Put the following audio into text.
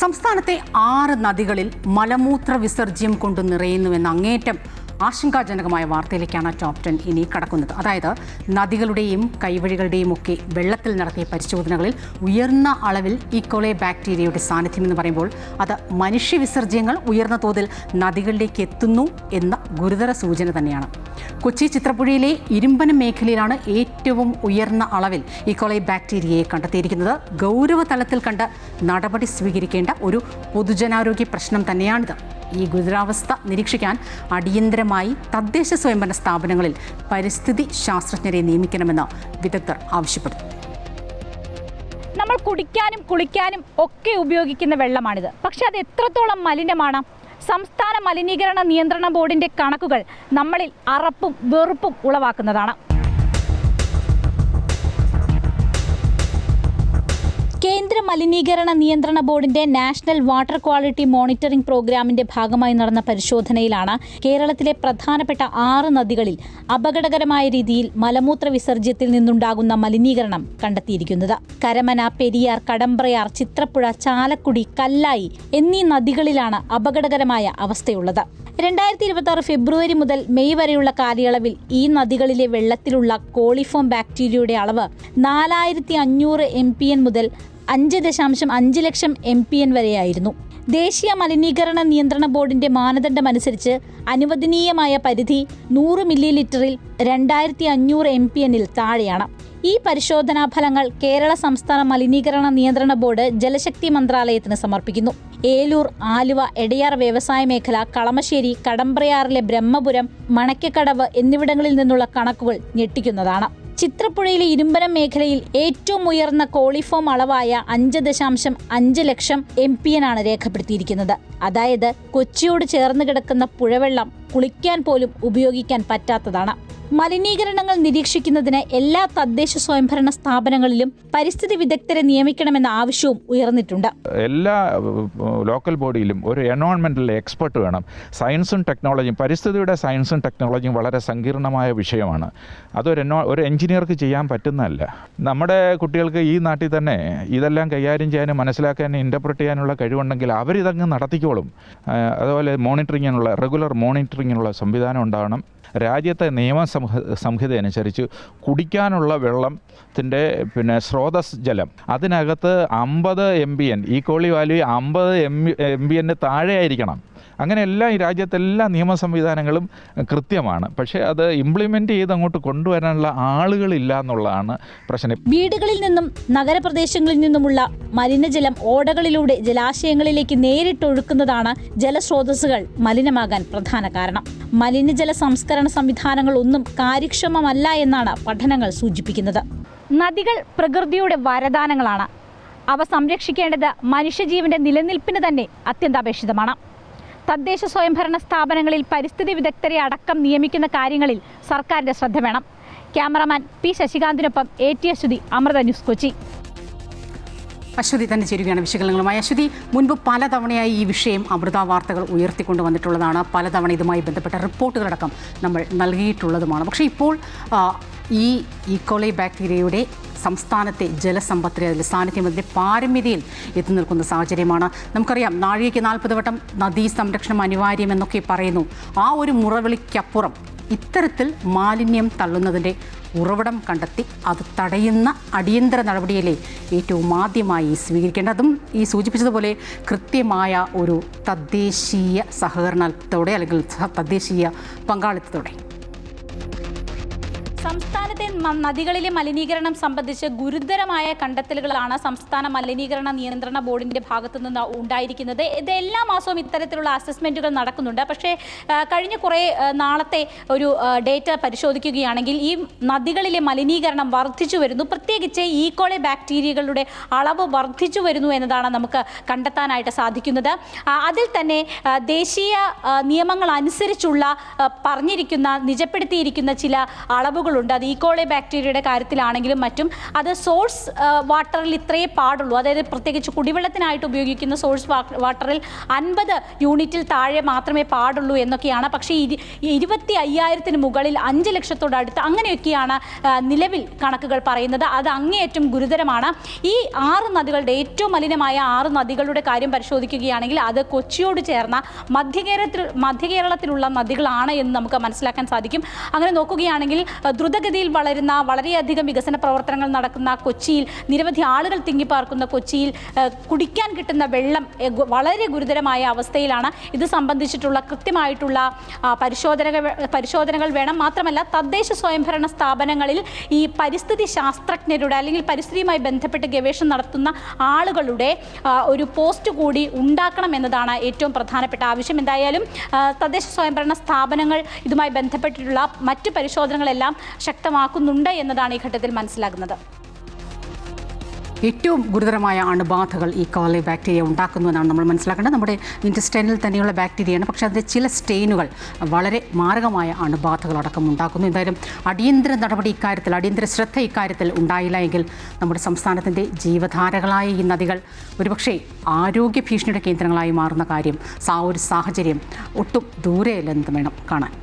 സംസ്ഥാനത്തെ 6 നദികളിൽ മലമൂത്ര വിസർജ്യം കൊണ്ട് നിറയുന്നുവെന്ന അങ്ങേറ്റം ആശങ്കാജനകമായ വാർത്തയിലേക്കാണ് ടോപ്പ് 10 ഇനി കടക്കുന്നത്. അതായത് നദികളുടെയും കൈവഴികളുടെയും ഒക്കെ വെള്ളത്തിൽ നടത്തിയ പരിശോധനകളിൽ ഉയർന്ന അളവിൽ ഈക്കോളെ ബാക്ടീരിയയുടെ സാന്നിധ്യം എന്ന് പറയുമ്പോൾ അത് മനുഷ്യ വിസർജ്യങ്ങൾ ഉയർന്ന തോതിൽ നദികളിലേക്ക് എത്തുന്നു എന്ന ഗുരുതര സൂചന തന്നെയാണ്. കൊച്ചി ചിത്രപ്പുഴയിലെ ഇരുമ്പനം മേഖലയിലാണ് ഏറ്റവും ഉയർന്ന അളവിൽ ഈക്കോളെ ബാക്ടീരിയയെ കണ്ടെത്തിയിരിക്കുന്നത്. ഗൗരവതലത്തിൽ കണ്ട് നടപടി സ്വീകരിക്കേണ്ട ഒരു പൊതുജനാരോഗ്യ പ്രശ്നം തന്നെയാണിത്. ഈ ഗുരുതരാവസ്ഥ നിരീക്ഷിക്കാൻ അടിയന്തരമായി തദ്ദേശ സ്വയംഭരണ സ്ഥാപനങ്ങളിൽ പരിസ്ഥിതി ശാസ്ത്രജ്ഞരെ നിയമിക്കണമെന്ന് വിദഗ്ധർ ആവശ്യപ്പെടുന്നു. നമ്മൾ കുടിക്കാനും കുളിക്കാനും ഒക്കെ ഉപയോഗിക്കുന്ന വെള്ളമാണിത്. പക്ഷെ അത് എത്രത്തോളം മലിനമാണ്? സംസ്ഥാന മലിനീകരണ നിയന്ത്രണ ബോർഡിന്റെ കണക്കുകൾ നമ്മളിൽ അറപ്പും വെറുപ്പും ഉളവാക്കുന്നതാണ്. കേന്ദ്ര മലിനീകരണ നിയന്ത്രണ ബോർഡിന്റെ നാഷണൽ വാട്ടർ ക്വാളിറ്റി മോണിറ്ററിംഗ് പ്രോഗ്രാമിന്റെ ഭാഗമായി നടന്ന പരിശോധനയിലാണ് കേരളത്തിലെ പ്രധാനപ്പെട്ട 6 നദികളിൽ അപകടകരമായ രീതിയിൽ മലമൂത്ര വിസർജ്യത്തിൽ നിന്നുണ്ടാകുന്ന മലിനീകരണം കണ്ടെത്തിയിരിക്കുന്നത്. കരമന, പെരിയാർ, കടമ്പ്രയാർ, ചിത്രപ്പുഴ, ചാലക്കുടി, കല്ലായി എന്നീ നദികളിലാണ് അപകടകരമായ അവസ്ഥയുള്ളത്. 2026 ഫെബ്രുവരി മുതൽ മെയ് വരെയുള്ള കാലയളവിൽ ഈ നദികളിലെ വെള്ളത്തിലുള്ള കോളിഫോം ബാക്ടീരിയയുടെ അളവ് 4500 MPN മുതൽ 5.5 ലക്ഷം MPN വരെയായിരുന്നു. ദേശീയ മലിനീകരണ നിയന്ത്രണ ബോർഡിന്റെ മാനദണ്ഡമനുസരിച്ച് അനുവദനീയമായ പരിധി 100 മില്ലിലിറ്ററിൽ 2500 MPNൽ താഴെയാണ്. ഈ പരിശോധനാ ഫലങ്ങൾ കേരള സംസ്ഥാന മലിനീകരണ നിയന്ത്രണ ബോർഡ് ജലശക്തി മന്ത്രാലയത്തിന് സമർപ്പിക്കുന്നു. ഏലൂർ, ആലുവ, എടയാർ വ്യവസായ മേഖല, കളമശ്ശേരി, കടമ്പ്രയാറിലെ ബ്രഹ്മപുരം, മണക്കക്കടവ് എന്നിവിടങ്ങളിൽ നിന്നുള്ള കണക്കുകൾ ഞെട്ടിക്കുന്നതാണ്. ചിത്രപ്പുഴയിലെ ഇരുമ്പനം മേഖലയിൽ ഏറ്റവും ഉയർന്ന കോളിഫോം അളവായ 5.5 ലക്ഷം MPN ആണ് രേഖപ്പെടുത്തിയിരിക്കുന്നത്. അതായത് കൊച്ചിയോട് ചേർന്ന് കിടക്കുന്ന പുഴവെള്ളം കുളിക്കാൻ പോലും ഉപയോഗിക്കാൻ പറ്റാത്തതാണ്. മലിനീകരണങ്ങൾ നിരീക്ഷിക്കുന്നതിന് എല്ലാ തദ്ദേശ സ്വയംഭരണ സ്ഥാപനങ്ങളിലും പരിസ്ഥിതി വിദഗ്ധരെ നിയമിക്കണമെന്ന ആവശ്യവും ഉയർന്നിട്ടുണ്ട്. എല്ലാ ലോക്കൽ ബോഡിയിലും ഒരു എൻവയോൺമെന്റൽ എക്സ്പെർട്ട് വേണം. സയൻസും ടെക്നോളജിയും, പരിസ്ഥിതിയുടെ സയൻസും ടെക്നോളജിയും വളരെ സങ്കീർണമായ വിഷയമാണ്. ഒരു എഞ്ചിനീയർക്ക് ചെയ്യാൻ പറ്റുന്നതല്ല. നമ്മുടെ കുട്ടികൾക്ക് ഈ നാട്ടിൽ തന്നെ ഇതെല്ലാം കൈകാര്യം ചെയ്യാനും മനസ്സിലാക്കാനും ഇൻ്റർപ്രറ്റ് ചെയ്യാനുള്ള കഴിവുണ്ടെങ്കിൽ അവരിതങ്ങ് നടത്തിക്കോളും. അതുപോലെ റെഗുലർ മോണിറ്ററിങ്ങിനുള്ള സംവിധാനം ഉണ്ടാവണം. രാജ്യത്തെ നിയമസംഹിത അനുസരിച്ച് കുടിക്കാനുള്ള വെള്ളത്തിൻ്റെ സ്രോതസ് ജലം അതിനകത്ത് 50 MPN, ഈക്വളി വാല്യൂ 50 MPN താഴെയായിരിക്കണം. അങ്ങനെയെല്ലാം ഈ രാജ്യത്തെല്ലാ നിയമ സംവിധാനങ്ങളും കൃത്യമാണ്. പക്ഷേ അത് ഇംപ്ലിമെൻ്റ് ചെയ്ത് അങ്ങോട്ട് കൊണ്ടുവരാനുള്ള ആളുകളില്ല എന്നുള്ളതാണ് പ്രശ്നം. വീടുകളിൽ നിന്നും നഗരപ്രദേശങ്ങളിൽ നിന്നുമുള്ള മലിനജലം ഓടകളിലൂടെ ജലാശയങ്ങളിലേക്ക് നേരിട്ടൊഴുക്കുന്നതാണ് ജലസ്രോതസ്സുകൾ മലിനമാകാൻ പ്രധാന കാരണം. മലിനജല സംസ്കരണ സംവിധാനങ്ങളൊന്നും കാര്യക്ഷമമല്ല എന്നാണ് പഠനങ്ങൾ സൂചിപ്പിക്കുന്നത്. നദികൾ പ്രകൃതിയുടെ വരദാനങ്ങളാണ്. അവ സംരക്ഷിക്കേണ്ടത് മനുഷ്യജീവന്റെ നിലനിൽപ്പിന് തന്നെ അത്യന്താപേക്ഷിതമാണ്. തദ്ദേശ സ്വയംഭരണ സ്ഥാപനങ്ങളിൽ പരിസ്ഥിതി വിദഗ്ധരെ അടക്കം നിയമിക്കുന്ന കാര്യങ്ങളിൽ സർക്കാരിന്റെ ശ്രദ്ധ വേണം. ക്യാമറാമാൻ P ശശികാന്തിനൊപ്പം AT അശ്വതി, അമൃത ന്യൂസ്, കൊച്ചി. അശ്വതി തന്നെ ചേരുകയാണ് വിശകലനങ്ങളുമായി. അശ്വതി, മുൻപ് പലതവണയായി ഈ വിഷയം അമൃത വാർത്തകൾ ഉയർത്തിക്കൊണ്ട് വന്നിട്ടുള്ളതാണ്. പലതവണ ഇതുമായി ബന്ധപ്പെട്ട റിപ്പോർട്ടുകളടക്കം നമ്മൾ നൽകിയിട്ടുള്ളതുമാണ്. പക്ഷേ ഇപ്പോൾ ഈ ഈക്കോളെ ബാക്ടീരിയയുടെ സംസ്ഥാനത്തെ ജലസമ്പത്തിലെ അതിൽ സാന്നിധ്യം അതിൻ്റെ പാരമ്യതയിൽ എത്തി നിൽക്കുന്ന സാഹചര്യമാണ്. നമുക്കറിയാം, നാഴികയ്ക്ക് 40 വട്ടം നദീ സംരക്ഷണം അനിവാര്യമെന്നൊക്കെ പറയുന്നു. ആ ഒരു മുറവിളിക്കപ്പുറം ഇത്തരത്തിൽ മാലിന്യം തള്ളുന്നതിൻ്റെ ഉറവിടം കണ്ടെത്തി അത് തടയുന്ന അടിയന്തര നടപടിയിലെ ഏറ്റവും ആദ്യമായി സ്വീകരിക്കേണ്ടതും ഈ സൂചിപ്പിച്ചതുപോലെ കൃത്യമായ ഒരു തദ്ദേശീയ സഹകരണത്തോടെ അല്ലെങ്കിൽ തദ്ദേശീയ പങ്കാളിത്തത്തോടെ. സംസ്ഥാനത്തെ നദികളിലെ മലിനീകരണം സംബന്ധിച്ച് ഗുരുതരമായ കണ്ടെത്തലുകളാണ് സംസ്ഥാന മലിനീകരണ നിയന്ത്രണ ബോർഡിന്റെ ഭാഗത്തു നിന്ന് ഉണ്ടായിരിക്കുന്നത്. ഇത് എല്ലാ മാസവും ഇത്തരത്തിലുള്ള അസസ്മെന്റുകൾ നടക്കുന്നുണ്ട്. പക്ഷേ കഴിഞ്ഞ കുറേ നാളത്തെ ഒരു ഡേറ്റ പരിശോധിക്കുകയാണെങ്കിൽ ഈ നദികളിലെ മലിനീകരണം വർദ്ധിച്ചു വരുന്നു. പ്രത്യേകിച്ച് ഈക്കോളെ ബാക്ടീരിയകളുടെ അളവ് വർദ്ധിച്ചു വരുന്നു എന്നതാണ് നമുക്ക് കണ്ടെത്താനായിട്ട് സാധിക്കുന്നത്. അതിൽ തന്നെ ദേശീയ നിയമങ്ങൾ അനുസരിച്ചുള്ള നിജപ്പെടുത്തിയിരിക്കുന്ന ചില അളവുകൾ അളവുകളുണ്ട്. അത് ഈക്കോളെ ബാക്ടീരിയയുടെ കാര്യത്തിലാണെങ്കിലും മറ്റും അത് സോഴ്സ് വാട്ടറിൽ ഇത്രയേ പാടുള്ളൂ. അതായത് പ്രത്യേകിച്ച് കുടിവെള്ളത്തിനായിട്ട് ഉപയോഗിക്കുന്ന സോഴ്സ് വാട്ടറിൽ 50 യൂണിറ്റിൽ താഴെ മാത്രമേ പാടുള്ളൂ എന്നൊക്കെയാണ്. പക്ഷേ 25,000 മുകളിൽ 5 ലക്ഷത്തോടടുത്ത് അങ്ങനെയൊക്കെയാണ് നിലവിൽ കണക്കുകൾ പറയുന്നത്. അത് അങ്ങേയറ്റം ഗുരുതരമാണ്. ഈ 6 നദികളുടെ ഏറ്റവും മലിനമായ 6 നദികളുടെ കാര്യം പരിശോധിക്കുകയാണെങ്കിൽ അത് കൊച്ചിയോട് ചേർന്ന മധ്യകേരളത്തിലുള്ള നദികളാണ് എന്ന് നമുക്ക് മനസ്സിലാക്കാൻ സാധിക്കും. അങ്ങനെ നോക്കുകയാണെങ്കിൽ ദ്രുതഗതിയിൽ വളരുന്ന വളരെയധികം വികസന പ്രവർത്തനങ്ങൾ നടക്കുന്ന കൊച്ചിയിൽ, നിരവധി ആളുകൾ തിങ്ങിപ്പാർക്കുന്ന കൊച്ചിയിൽ കുടിക്കാൻ കിട്ടുന്ന വെള്ളം വളരെ ഗുരുതരമായ അവസ്ഥയിലാണ്. ഇത് സംബന്ധിച്ചിട്ടുള്ള കൃത്യമായിട്ടുള്ള പരിശോധനകൾ വേണം. മാത്രമല്ല തദ്ദേശ സ്വയംഭരണ സ്ഥാപനങ്ങളിൽ ഈ പരിസ്ഥിതി ശാസ്ത്രജ്ഞരുടെ അല്ലെങ്കിൽ പരിസ്ഥിതിയുമായി ബന്ധപ്പെട്ട് ഗവേഷണം നടത്തുന്ന ആളുകളുടെ ഒരു പോസ്റ്റ് കൂടി ഉണ്ടാക്കണം എന്നതാണ് ഏറ്റവും പ്രധാനപ്പെട്ട ആവശ്യം. എന്തായാലും തദ്ദേശ സ്വയംഭരണ സ്ഥാപനങ്ങൾ ഇതുമായി ബന്ധപ്പെട്ടിട്ടുള്ള മറ്റു പരിശോധനകളെല്ലാം ശക്തമാക്കുന്നുണ്ട് എന്നതാണ് ഈ ഘട്ടത്തിൽ മനസ്സിലാകുന്നത്. ഏറ്റവും ഗുരുതരമായ അണുബാധകൾ ഈ കോളി ബാക്ടീരിയ ഉണ്ടാക്കുന്നുവെന്നാണ് നമ്മൾ മനസ്സിലാക്കേണ്ടത്. നമ്മുടെ ഇൻറ്റസ്റ്റൈനിൽ തന്നെയുള്ള ബാക്ടീരിയയാണ്, പക്ഷേ അതിൻ്റെ ചില സ്ട്രെയിനുകൾ വളരെ മാരകമായ അണുബാധകളടക്കം ഉണ്ടാക്കുന്നു. എന്തായാലും അടിയന്തര നടപടി ഇക്കാര്യത്തിൽ, അടിയന്തര ശ്രദ്ധ ഇക്കാര്യത്തിൽ ഉണ്ടായില്ല എങ്കിൽ നമ്മുടെ സംസ്ഥാനത്തിൻ്റെ ജീവധാരകളായ ഈ നദികൾ ഒരുപക്ഷേ ആരോഗ്യ ഭീഷണിയുടെ കേന്ദ്രങ്ങളായി മാറുന്ന കാര്യം, ഒരു സാഹചര്യം ഒട്ടും ദൂരെയല്ലെന്ന് വേണം കാണാൻ.